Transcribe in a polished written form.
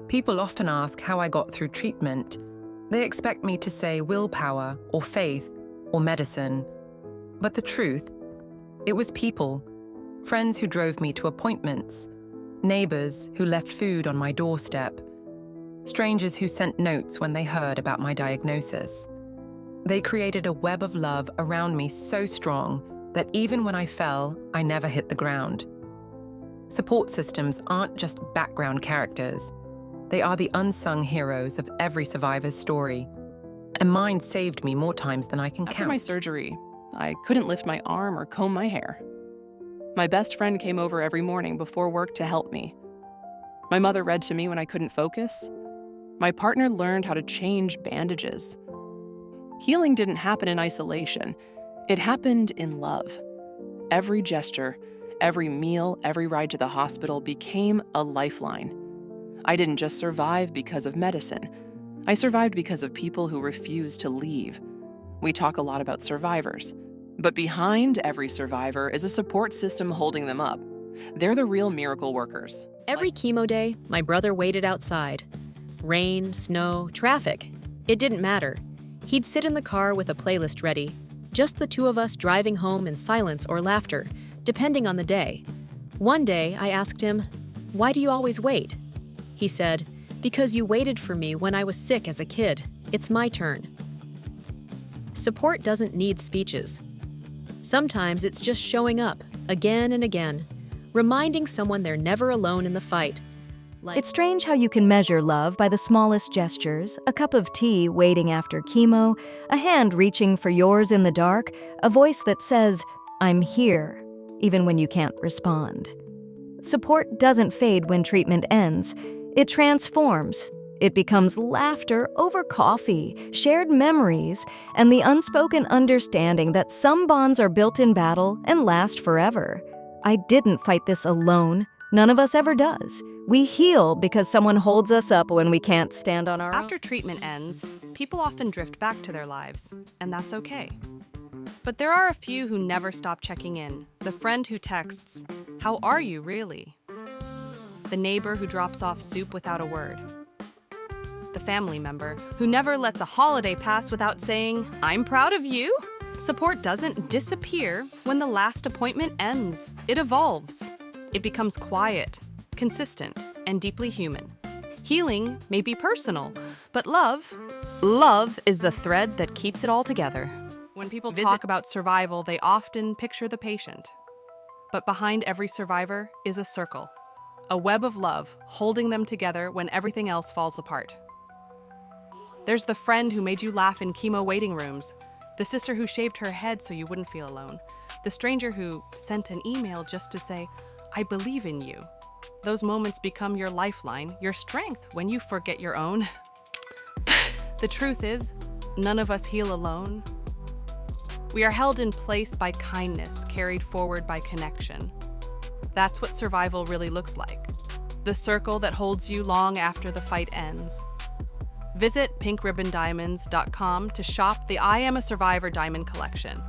People often ask how I got through treatment. They expect me to say willpower or faith or medicine. But the truth, it was people. Friends who drove me to appointments. Neighbors who left food on my doorstep. Strangers who sent notes when they heard about my diagnosis. They created a web of love around me so strong that even when I fell, I never hit the ground. Support systems aren't just background characters. They are the unsung heroes of every survivor's story. And mine saved me more times than I can count. After my surgery, I couldn't lift my arm or comb my hair. My best friend came over every morning before work to help me. My mother read to me when I couldn't focus. My partner learned how to change bandages. Healing didn't happen in isolation. It happened in love. Every gesture, every meal, every ride to the hospital became a lifeline. I didn't just survive because of medicine. I survived because of people who refused to leave. We talk a lot about survivors, but behind every survivor is a support system holding them up. They're the real miracle workers. Every chemo day, my brother waited outside. Rain, snow, traffic. It didn't matter. He'd sit in the car with a playlist ready, just the two of us driving home in silence or laughter, depending on the day. One day, I asked him, "Why do you always wait?" He said, "Because you waited for me when I was sick as a kid. It's my turn." Support doesn't need speeches. Sometimes it's just showing up, again and again, reminding someone they're never alone in the fight. It's strange how you can measure love by the smallest gestures: a cup of tea waiting after chemo, a hand reaching for yours in the dark, a voice that says, "I'm here," even when you can't respond. Support doesn't fade when treatment ends. It transforms. It becomes laughter over coffee, shared memories, and the unspoken understanding that some bonds are built in battle and last forever. I didn't fight this alone. None of us ever does. We heal because someone holds us up when we can't stand on our own. After treatment ends, people often drift back to their lives, and that's okay. But there are a few who never stop checking in. The friend who texts, "How are you, really?" The neighbor who drops off soup without a word. The family member who never lets a holiday pass without saying, "I'm proud of you." Support doesn't disappear when the last appointment ends. It evolves. It becomes quiet, consistent, and deeply human. Healing may be personal, but love is the thread that keeps it all together. When people talk about survival, they often picture the patient. But behind every survivor is a circle, a web of love holding them together when everything else falls apart. There's the friend who made you laugh in chemo waiting rooms, the sister who shaved her head so you wouldn't feel alone, the stranger who sent an email just to say, "I believe in you." Those moments become your lifeline, your strength when you forget your own. The truth is, none of us heal alone. We are held in place by kindness, carried forward by connection. That's what survival really looks like. The circle that holds you long after the fight ends. Visit pinkribbondiamonds.com to shop the I Am a Survivor diamond collection.